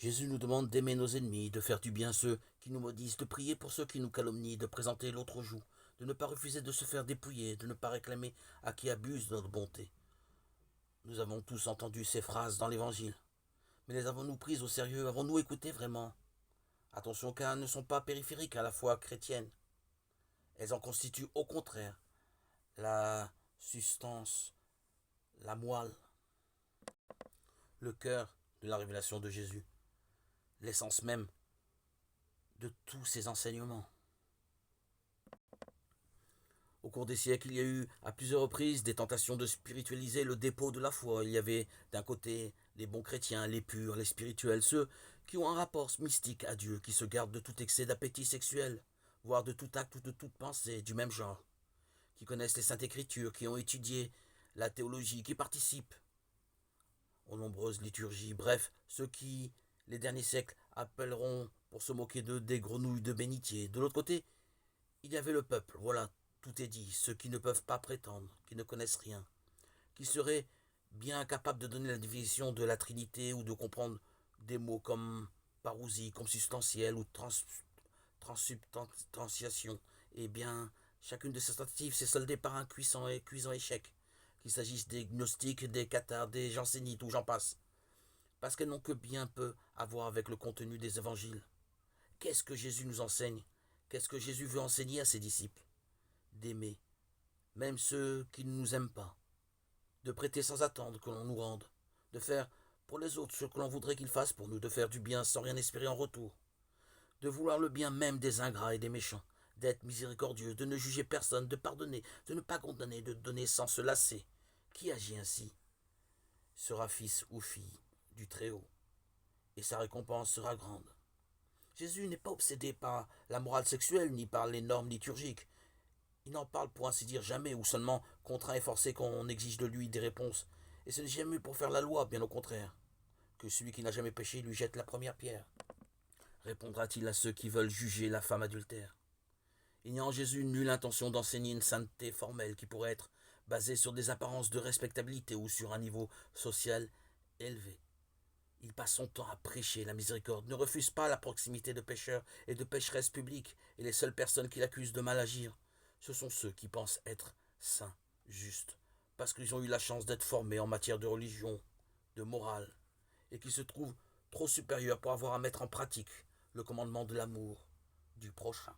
Jésus nous demande d'aimer nos ennemis, de faire du bien à ceux qui nous maudissent, de prier pour ceux qui nous calomnient, de présenter l'autre joue, de ne pas refuser de se faire dépouiller, de ne pas réclamer à qui abuse de notre bonté. Nous avons tous entendu ces phrases dans l'Évangile, mais les avons-nous prises au sérieux? Avons-nous écouté vraiment? Attention, car elles ne sont pas périphériques à la foi chrétienne. Elles en constituent au contraire la substance, la moelle, le cœur de la révélation de Jésus, l'essence même de tous ses enseignements. Au cours des siècles, il y a eu à plusieurs reprises des tentations de spiritualiser le dépôt de la foi. Il y avait d'un côté les bons chrétiens, les purs, les spirituels, ceux qui ont un rapport mystique à Dieu, qui se gardent de tout excès d'appétit sexuel, voire de tout acte ou de toute pensée du même genre, qui connaissent les saintes écritures, qui ont étudié la théologie, qui participent aux nombreuses liturgies, bref, ceux qui, les derniers siècles, appelleront, pour se moquer d'eux, des grenouilles de bénitier. De l'autre côté, il y avait le peuple, voilà, tout est dit, ceux qui ne peuvent pas prétendre, qui ne connaissent rien, qui seraient bien incapables de donner la définition de la Trinité ou de comprendre des mots comme parousie, consubstantielle ou transsubstantiation. Eh bien, chacune de ces tentatives s'est soldée par un cuisant échec, qu'il s'agisse des gnostiques, des cathares, des jansénites ou j'en passe, parce qu'elles n'ont que bien peu à voir avec le contenu des évangiles. Qu'est-ce que Jésus nous enseigne? Qu'est-ce que Jésus veut enseigner à ses disciples? D'aimer, même ceux qui ne nous aiment pas, de prêter sans attendre que l'on nous rende, de faire pour les autres ce que l'on voudrait qu'ils fassent pour nous, de faire du bien sans rien espérer en retour, de vouloir le bien même des ingrats et des méchants, d'être miséricordieux, de ne juger personne, de pardonner, de ne pas condamner, de donner sans se lasser. Qui agit ainsi sera fils ou fille du Très-Haut, et sa récompense sera grande. Jésus n'est pas obsédé par la morale sexuelle ni par les normes liturgiques. Il n'en parle pour ainsi dire jamais, ou seulement contraint et forcé qu'on exige de lui des réponses. Et ce n'est jamais pour faire la loi, bien au contraire. Que celui qui n'a jamais péché lui jette la première pierre. Répondra-t-il à ceux qui veulent juger la femme adultère? Il n'y a en Jésus nulle intention d'enseigner une sainteté formelle qui pourrait être basée sur des apparences de respectabilité ou sur un niveau social élevé. Il passe son temps à prêcher la miséricorde, ne refuse pas la proximité de pécheurs et de pécheresses publiques, et les seules personnes qu'il accuse de mal agir, ce sont ceux qui pensent être saints, justes, parce qu'ils ont eu la chance d'être formés en matière de religion, de morale, et qui se trouvent trop supérieurs pour avoir à mettre en pratique le commandement de l'amour du prochain.